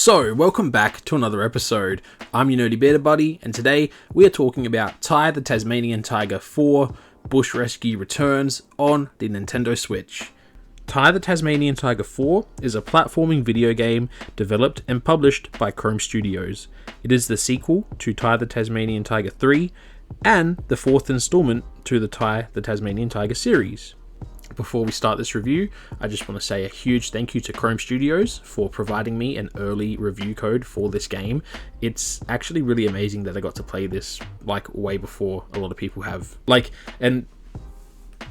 So, welcome back to another episode. I'm your nerdy bearded buddy, and today we are talking about Ty the Tasmanian Tiger 4 Bush Rescue Returns on the Nintendo Switch. Ty the Tasmanian Tiger 4 is a platforming video game developed and published by Krome Studios. It is the sequel to Ty the Tasmanian Tiger 3 and the fourth installment to the Ty the Tasmanian Tiger series. Before we start this review, I just want to say a huge thank you to Krome Studios for providing me an early review code for this game. It's actually really amazing that I got to play this way before a lot of people have. And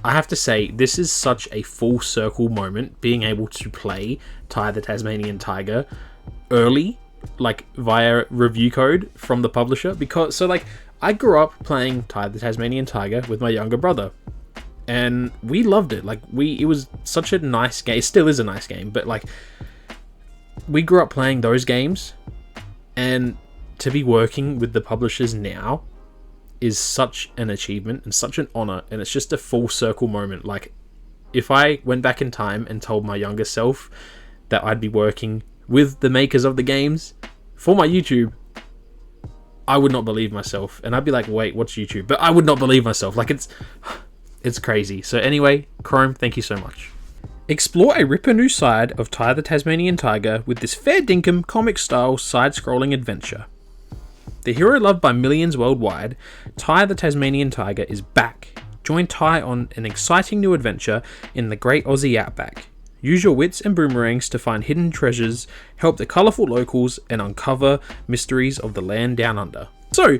I have to say, this is such a full circle moment, being able to play Ty the Tasmanian Tiger early, via review code from the publisher, because I grew up playing Ty the Tasmanian Tiger with my younger brother. And we loved it. It was such a nice game. It still is a nice game, but we grew up playing those games, and to be working with the publishers now is such an achievement and such an honor, and it's just a full circle moment. If I went back in time and told my younger self that I'd be working with the makers of the games for my YouTube, I would not believe myself, and I'd be like, wait, what's YouTube? But I would not believe myself. It's crazy. So anyway, Krome, thank you so much. Explore a ripper new side of Ty the Tasmanian Tiger with this fair dinkum comic-style side-scrolling adventure. The hero loved by millions worldwide, Ty the Tasmanian Tiger is back. Join Ty on an exciting new adventure in the great Aussie outback. Use your wits and boomerangs to find hidden treasures, help the colourful locals, and uncover mysteries of the land down under. So,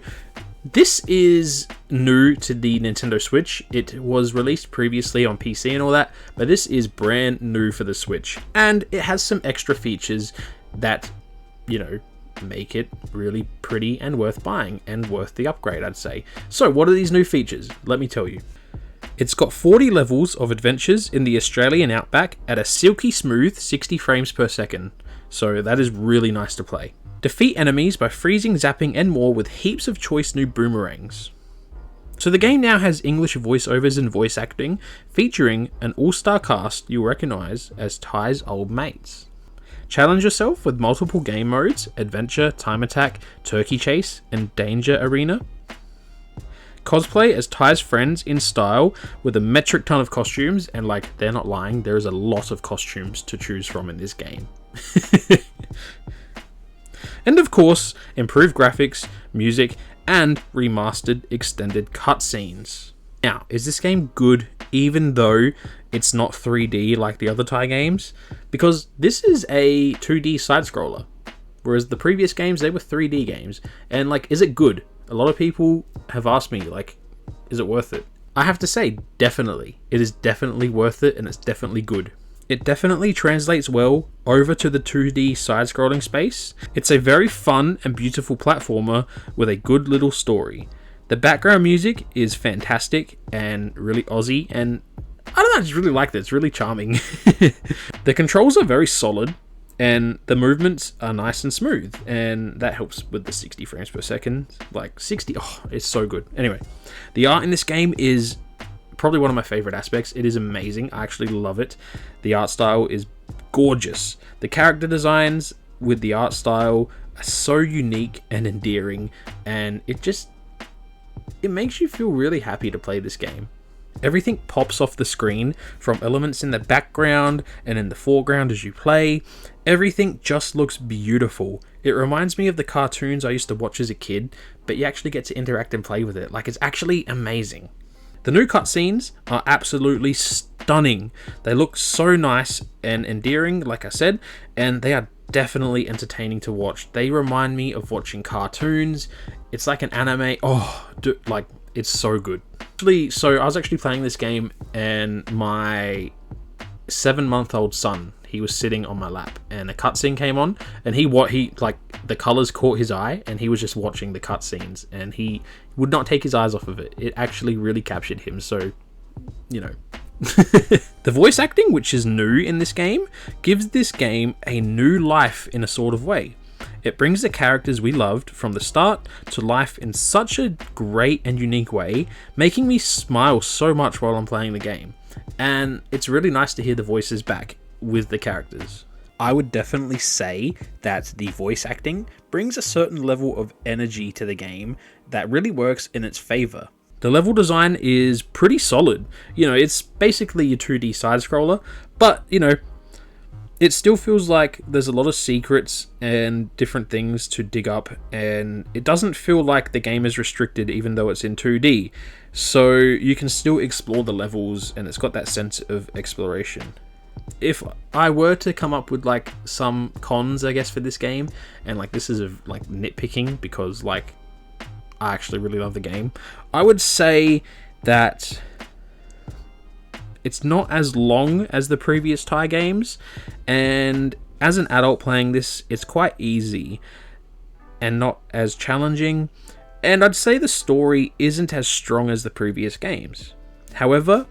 this is new to the Nintendo Switch. It was released previously on PC and all that, but this is brand new for the Switch. And it has some extra features that, make it really pretty and worth buying and worth the upgrade, I'd say. So what are these new features? Let me tell you. It's got 40 levels of adventures in the Australian outback at a silky smooth 60 frames per second. So that is really nice to play. Defeat enemies by freezing, zapping, and more with heaps of choice new boomerangs. So the game now has English voiceovers and voice acting, featuring an all-star cast you'll recognise as Ty's old mates. Challenge yourself with multiple game modes: Adventure, Time Attack, Turkey Chase, and Danger Arena. Cosplay as Ty's friends in style with a metric ton of costumes, and they're not lying, there is a lot of costumes to choose from in this game. And of course, improved graphics, music, and remastered extended cutscenes. Now, is this game good even though it's not 3D like the other Ty games? Because this is a 2D side-scroller, whereas the previous games, they were 3D games. And is it good? A lot of people have asked me, is it worth it? I have to say, definitely. It is definitely worth it, and it's definitely good. It definitely translates well over to the 2D side-scrolling space. It's a very fun and beautiful platformer with a good little story. The background music is fantastic and really Aussie, and I don't know, I just really like it. It's really charming. The controls are very solid, and the movements are nice and smooth, and that helps with the 60 frames per second. 60, it's so good. Anyway, the art in this game is probably one of my favorite aspects. It is amazing. I actually love it. The art style is gorgeous. The character designs with the art style are so unique and endearing, and it makes you feel really happy to play this game. Everything pops off the screen, from elements in the background and in the foreground as you play. Everything just looks beautiful. It reminds me of the cartoons I used to watch as a kid, but you actually get to interact and play with it. It's actually amazing. The new cutscenes are absolutely stunning. They look so nice and endearing, like I said, and they are definitely entertaining to watch. They remind me of watching cartoons. It's like an anime. It's so good. So I was actually playing this game, and my 7-month-old son, he was sitting on my lap, and a cutscene came on, and the colors caught his eye, and he was just watching the cutscenes, and he would not take his eyes off of it. It actually really captured him. So, The voice acting, which is new in this game, gives this game a new life in a sort of way. It brings the characters we loved from the start to life in such a great and unique way, making me smile so much while I'm playing the game. And it's really nice to hear the voices back with the characters. I would definitely say that the voice acting brings a certain level of energy to the game that really works in its favor. The level design is pretty solid. You know, it's basically your 2D side-scroller, but, you know, it still feels like there's a lot of secrets and different things to dig up, and it doesn't feel like the game is restricted even though it's in 2D. So you can still explore the levels, and it's got that sense of exploration. If I were to come up with like some cons, I guess, for this game, and like this is like nitpicking because like I actually really love the game, I would say that it's not as long as the previous Thai games, and as an adult playing this, it's quite easy and not as challenging, and I'd say the story isn't as strong as the previous games. However,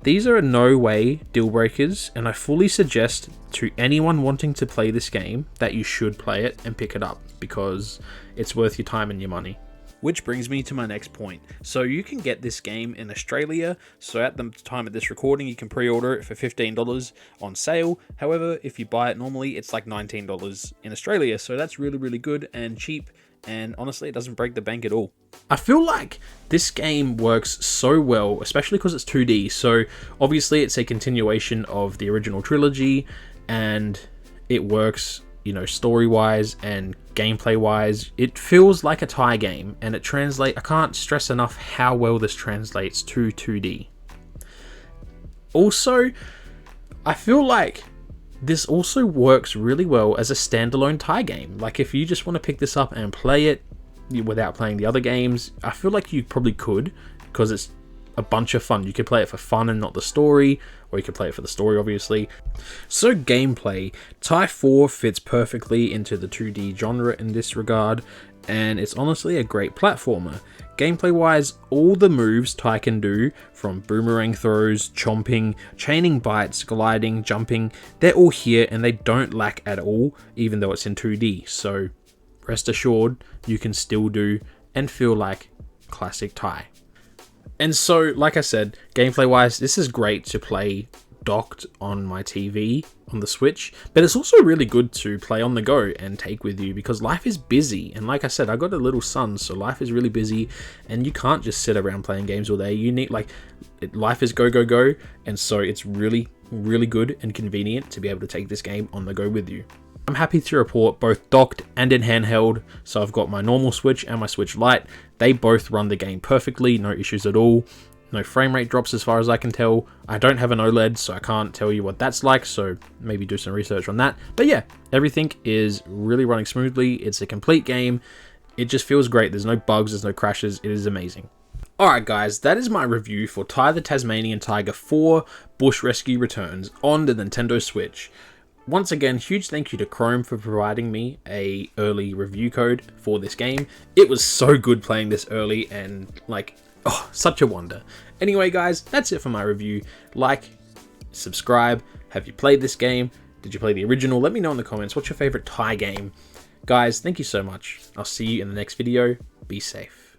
these are in no way deal breakers, and I fully suggest to anyone wanting to play this game that you should play it and pick it up because it's worth your time and your money. Which brings me to my next point. So you can get this game in Australia. So at the time of this recording, you can pre-order it for $15 on sale. However, if you buy it normally, it's like $19 in Australia. So that's really, really good and cheap. And honestly, it doesn't break the bank at all. I feel like this game works so well, especially because it's 2D. So obviously it's a continuation of the original trilogy, and it works, you know, story-wise and gameplay-wise. It feels like a Thai game, and it translates. I can't stress enough how well this translates to 2D. Also, I feel like this also works really well as a standalone Thai game. Like if you just want to pick this up and play it without playing the other games, I feel like you probably could, because it's a bunch of fun. You could play it for fun and not the story, or you could play it for the story, obviously. So gameplay, Thai 4 fits perfectly into the 2D genre in this regard, and it's honestly a great platformer. Gameplay wise, all the moves Thai can do, from boomerang throws, chomping, chaining bites, gliding, jumping, they're all here and they don't lack at all, even though it's in 2D. So rest assured, you can still do and feel like classic Thai. And so, like I said, gameplay wise, this is great to play docked on my TV on the Switch, but it's also really good to play on the go and take with you because life is busy. And like I said, I got a little son, so life is really busy and you can't just sit around playing games all day. You need, like, life is go, go, go. And so it's really, really good and convenient to be able to take this game on the go with you. I'm happy to report both docked and in handheld, so I've got my normal Switch and my Switch Lite. They both run the game perfectly, no issues at all. No frame rate drops as far as I can tell. I don't have an OLED, so I can't tell you what that's like, so maybe do some research on that. But yeah, everything is really running smoothly. It's a complete game. It just feels great. There's no bugs, there's no crashes. It is amazing. Alright guys, that is my review for Ty the Tasmanian Tiger 4 Bush Rescue Returns on the Nintendo Switch. Once again, huge thank you to Krome for providing me a early review code for this game. It was so good playing this early and like, oh, such a wonder. Anyway guys, that's it for my review. Like, subscribe. Have you played this game? Did you play the original? Let me know in the comments. What's your favorite Thai game? Guys, thank you so much. I'll see you in the next video. Be safe.